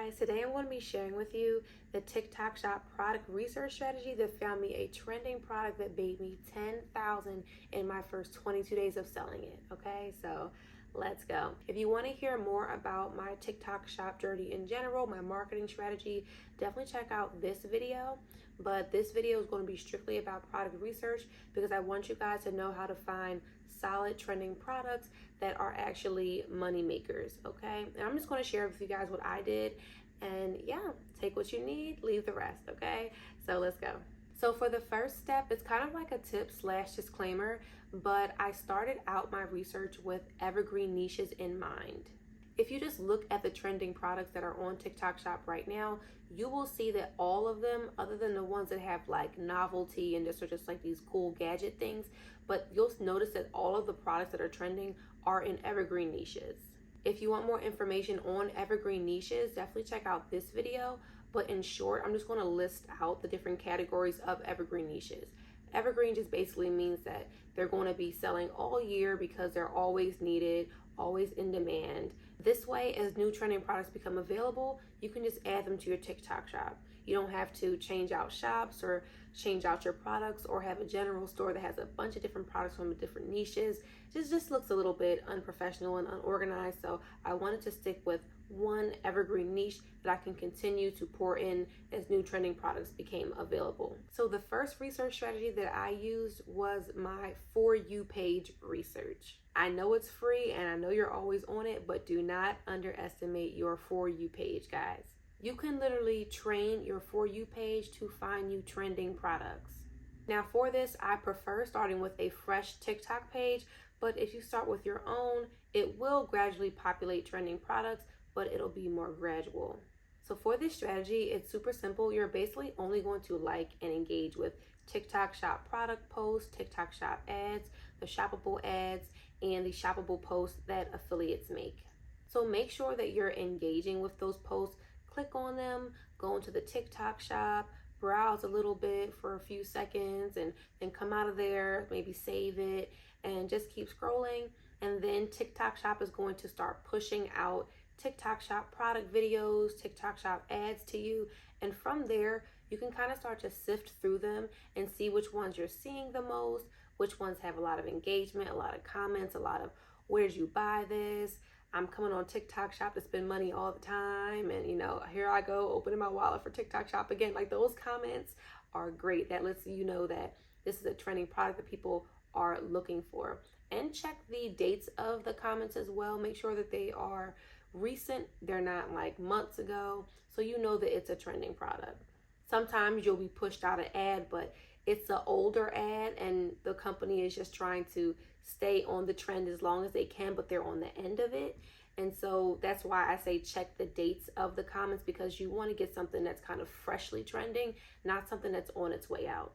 guys, today I'm going to be sharing with you the TikTok Shop product research strategy that found me a trending product that made me $10,000 in my first 22 days of selling it. Okay, so let's go. If you want to hear more about my TikTok Shop journey in general, my marketing strategy, definitely check out this video. But this video is going to be strictly about product research because I want you guys to know how to find solid trending products that are actually money makers. Okay, and I'm just going to share with you guys what I did, and yeah, take what you need, leave the rest. Okay, so let's go. So for the first step, it's kind of like a tip slash disclaimer, but I started out my research with evergreen niches in mind. If you just look at the trending products that are on TikTok Shop right now, you will see that all of them, other than the ones that have like novelty and just are just like these cool gadget things, but you'll notice that all of the products that are trending are in evergreen niches. If you want more information on evergreen niches, definitely check out this video. But in short, I'm just going to list out the different categories of evergreen niches. Evergreen just basically means that they're going to be selling all year because they're always needed, always in demand. This way, as new trending products become available, you can just add them to your TikTok shop. You don't have to change out shops or change out your products or have a general store that has a bunch of different products from different niches. Just looks a little bit unprofessional and unorganized. So I wanted to stick with one evergreen niche that I can continue to pour in as new trending products became available. So the first research strategy that I used was my For You page research. I know it's free and I know you're always on it, but do not underestimate your For You page, guys. You can literally train your For You page to find you trending products. Now for this, I prefer starting with a fresh TikTok page, but if you start with your own, it will gradually populate trending products, but it'll be more gradual. So for this strategy, it's super simple. You're basically only going to like and engage with TikTok Shop product posts, TikTok Shop ads, the shoppable ads, and the shoppable posts that affiliates make. So make sure that you're engaging with those posts. Click on them, go into the TikTok Shop, browse a little bit for a few seconds, and then come out of there, maybe save it, and just keep scrolling. And then TikTok Shop is going to start pushing out TikTok Shop product videos, TikTok Shop ads to you. And from there, you can kind of start to sift through them and see which ones you're seeing the most, which ones have a lot of engagement, a lot of comments, a lot of where'd you buy this? I'm coming on TikTok Shop to spend money all the time. And here I go opening my wallet for TikTok Shop again. Like, those comments are great. That lets you know that this is a trending product that people are looking for. And check the dates of the comments as well. Make sure that they are recent. They're not like months ago. So you know that it's a trending product. Sometimes you'll be pushed out an ad, but it's an older ad and the company is just trying to stay on the trend as long as they can, but they're on the end of it. And so that's why I say check the dates of the comments, because you want to get something that's kind of freshly trending, not something that's on its way out.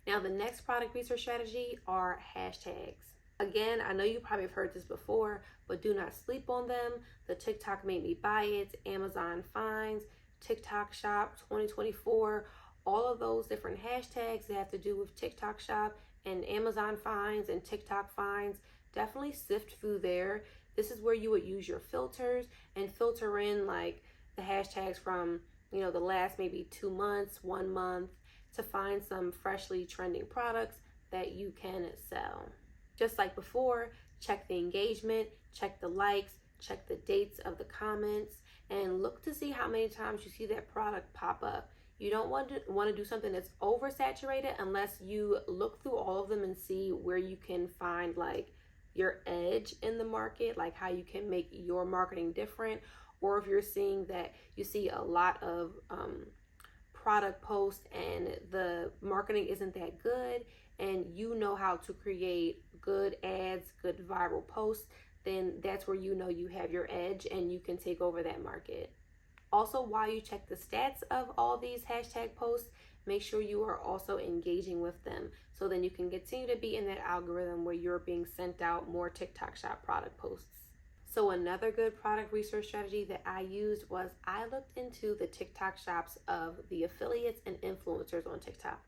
Now, the next product research strategy are hashtags. Again, I know you probably have heard this before, but do not sleep on them. The TikTok made me buy it, Amazon finds, TikTok Shop 2024, all of those different hashtags that have to do with TikTok Shop and Amazon finds and TikTok finds. Definitely sift through there. This is where you would use your filters and filter in like the hashtags from, the last maybe 2 months, 1 month, to find some freshly trending products that you can sell. Just like before, check the engagement, check the likes, check the dates of the comments, and look to see how many times you see that product pop up. You don't want to do something that's oversaturated unless you look through all of them and see where you can find like your edge in the market, like how you can make your marketing different. Or if you're seeing that you see a lot of product posts and the marketing isn't that good, and you know how to create good ads, good viral posts, then that's where you know you have your edge and you can take over that market. Also, while you check the stats of all these hashtag posts, make sure you are also engaging with them, so then you can continue to be in that algorithm where you're being sent out more TikTok Shop product posts. So another good product research strategy that I used was I looked into the TikTok shops of the affiliates and influencers on TikTok.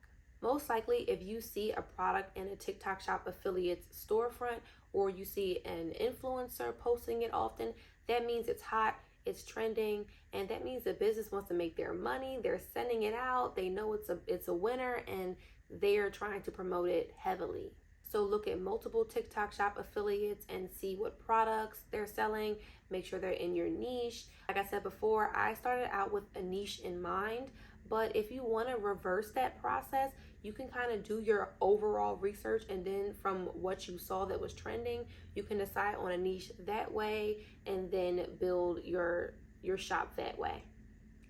Most likely, if you see a product in a TikTok Shop affiliate's storefront, or you see an influencer posting it often, that means it's hot, it's trending, and that means the business wants to make their money. They're sending it out. They know it's a winner, and they are trying to promote it heavily. So look at multiple TikTok shop affiliates and see what products they're selling. Make sure they're in your niche. Like I said before, I started out with a niche in mind, but if you want to reverse that process, you can kind of do your overall research, and then from what you saw that was trending, you can decide on a niche that way and then build your shop that way.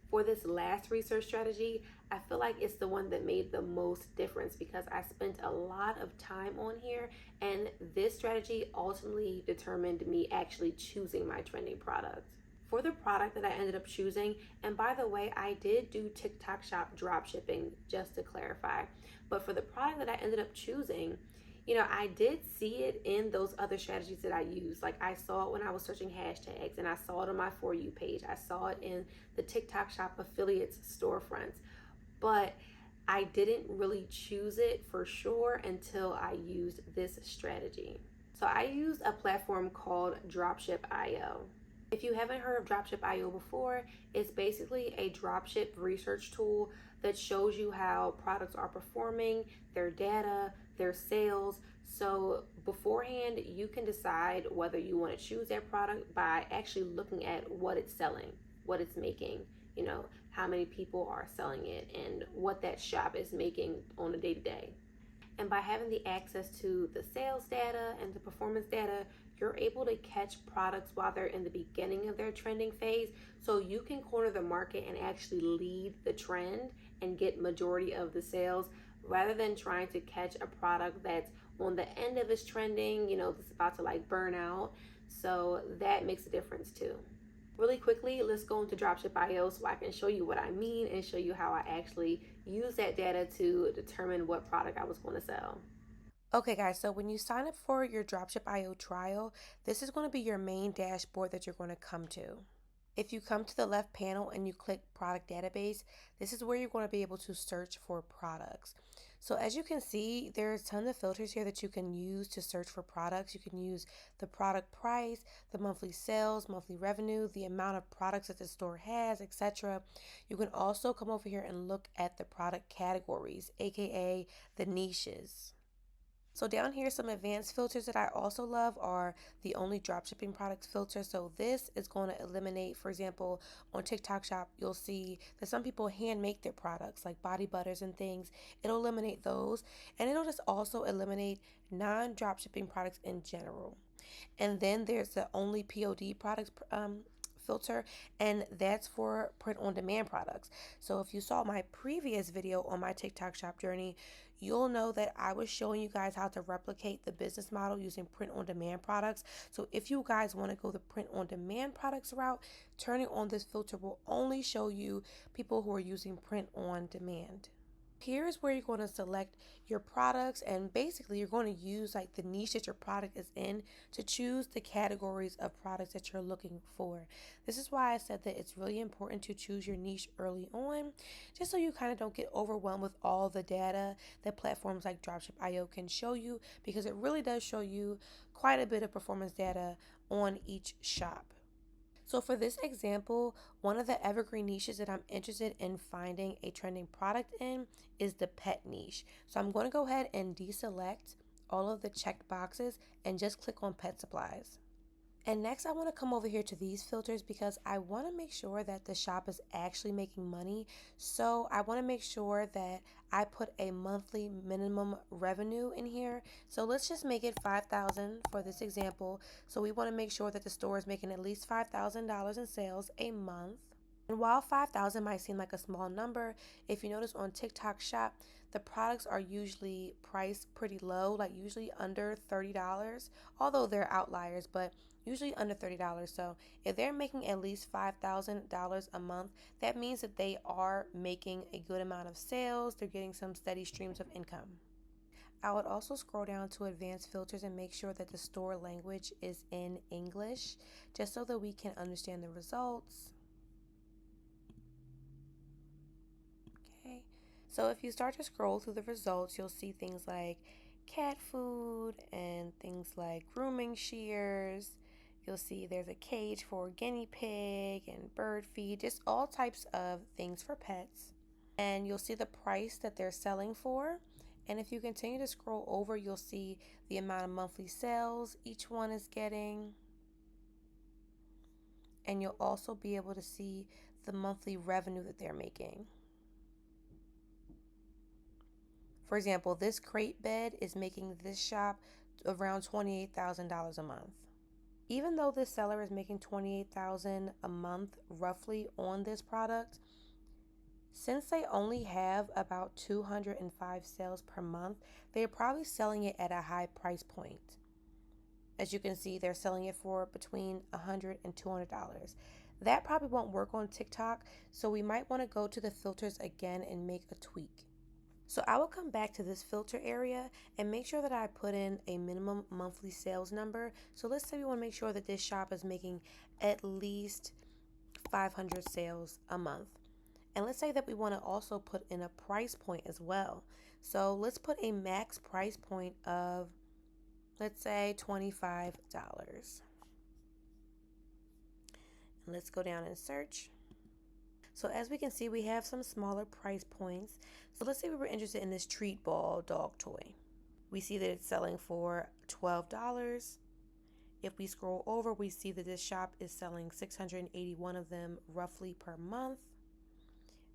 For this last research strategy, I feel like it's the one that made the most difference because I spent a lot of time on here, and this strategy ultimately determined me actually choosing my trending product. For the product that I ended up choosing, and by the way, I did do TikTok shop drop shipping, just to clarify, but for the product that I ended up choosing, I did see it in those other strategies that I used. Like I saw it when I was searching hashtags, and I saw it on my For You page. I saw it in the TikTok shop affiliates storefronts, but I didn't really choose it for sure until I used this strategy. So I used a platform called Dropship IO. If you haven't heard of Dropship IO before, it's basically a dropship research tool that shows you how products are performing, their data, their sales. So beforehand, you can decide whether you want to choose that product by actually looking at what it's selling, what it's making, how many people are selling it, and what that shop is making on a day to day. And by having the access to the sales data and the performance data, you're able to catch products while they're in the beginning of their trending phase. So you can corner the market and actually lead the trend and get majority of the sales rather than trying to catch a product that's on the end of its trending, that's about to like burn out. So that makes a difference too. Really quickly, let's go into Dropship IO so I can show you what I mean and show you how I actually use that data to determine what product I was going to sell. Okay, guys, so when you sign up for your Dropship IO trial, this is going to be your main dashboard that you're going to come to. If you come to the left panel and you click product database, this is where you're going to be able to search for products. So as you can see, there's tons of filters here that you can use to search for products. You can use the product price, the monthly sales, monthly revenue, the amount of products that the store has, etc. You can also come over here and look at the product categories, aka the niches. So down here, some advanced filters that I also love are the only dropshipping products filter. So this is going to eliminate, for example, on TikTok Shop, you'll see that some people hand make their products like body butters and things. It'll eliminate those, and it'll just also eliminate non-dropshipping products in general. And then there's the only POD products filter, and that's for print on demand products. So if you saw my previous video on my TikTok shop journey, you'll know that I was showing you guys how to replicate the business model using print on demand products. So if you guys want to go the print on demand products route, turning on this filter will only show you people who are using print on demand. Here's where you're going to select your products, and basically you're going to use like the niche that your product is in to choose the categories of products that you're looking for. This is why I said that it's really important to choose your niche early on, just so you kind of don't get overwhelmed with all the data that platforms like Dropship IO can show you, because it really does show you quite a bit of performance data on each shop. So for this example, one of the evergreen niches that I'm interested in finding a trending product in is the pet niche. So I'm going to go ahead and deselect all of the checked boxes and just click on pet supplies. And next I want to come over here to these filters because I want to make sure that the shop is actually making money. So I want to make sure that I put a monthly minimum revenue in here. So let's just make it $5,000 for this example. So we want to make sure that the store is making at least $5,000 in sales a month. And while 5,000 might seem like a small number, if you notice on TikTok Shop, the products are usually priced pretty low, like usually under $30, although they're outliers, but usually under $30. So if they're making at least $5,000 a month, that means that they are making a good amount of sales. They're getting some steady streams of income. I would also scroll down to advanced filters and make sure that the store language is in English, just so that we can understand the results. Okay, so if you start to scroll through the results, you'll see things like cat food and things like grooming shears, You'll see there's a cage for guinea pig and bird feed, just all types of things for pets. And you'll see the price that they're selling for. And if you continue to scroll over, you'll see the amount of monthly sales each one is getting. And you'll also be able to see the monthly revenue that they're making. For example, this crate bed is making this shop around $28,000 a month. Even though this seller is making $28,000 a month roughly on this product, since they only have about 205 sales per month, they're probably selling it at a high price point. As you can see, they're selling it for between $100 and $200. That probably won't work on TikTok, so we might want to go to the filters again and make a tweak. So I will come back to this filter area and make sure that I put in a minimum monthly sales number. So let's say we want to make sure that this shop is making at least 500 sales a month. And let's say that we want to also put in a price point as well. So let's put a max price point of, let's say, $25. And let's go down and search. So as we can see, we have some smaller price points. So let's say we were interested in this treat ball dog toy. We see that it's selling for $12. If we scroll over, we see that this shop is selling 681 of them roughly per month,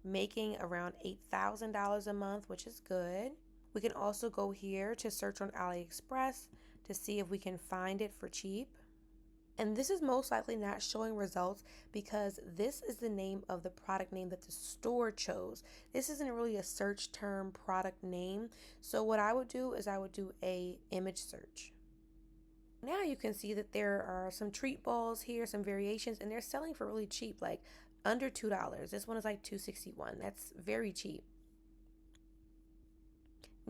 making around $8,000 a month, which is good. We can also go here to search on AliExpress to see if we can find it for cheap. And this is most likely not showing results because this is the name of the product name that the store chose. This isn't really a search term product name. So what I would do is I would do a image search. Now you can see that there are some treat balls here, some variations, and they're selling for really cheap, like under $2. This one is like $2.61. That's very cheap.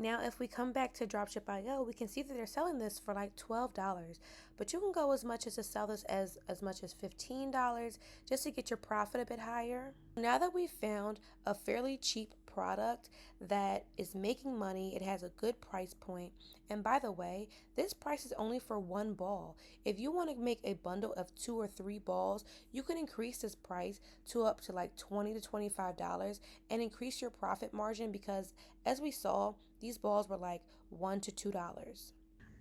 Now, if we come back to Dropship IO, we can see that they're selling this for like $12, but you can go as much as to sell this as much as $15 just to get your profit a bit higher. Now that we've found a fairly cheap product that is making money, it has a good price point, and by the way, this price is only for one ball. If you want to make a bundle of 2 or 3 balls, you can increase this price to up to like $20 to $25 and increase your profit margin because, as we saw, these balls were like $1 to $2.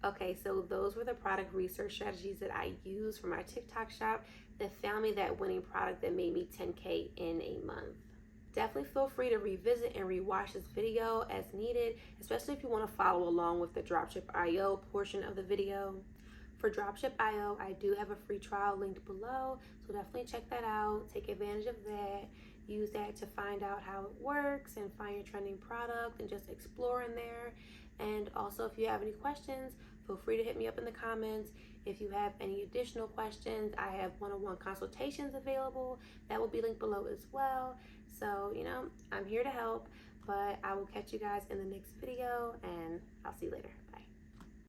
Okay, so those were the product research strategies that I used for my TikTok shop that found me that winning product that made me 10K in a month. Definitely feel free to revisit and rewatch this video as needed, especially if you want to follow along with the Dropship IO portion of the video. For Dropship IO, I do have a free trial linked below, so definitely check that out. Take advantage of that. Use that to find out how it works and find your trending product and just explore in there. And also, if you have any questions, feel free to hit me up in the comments. If you have any additional questions, I have one-on-one consultations available. That will be linked below as well. So, I'm here to help, but I will catch you guys in the next video, and I'll see you later. Bye.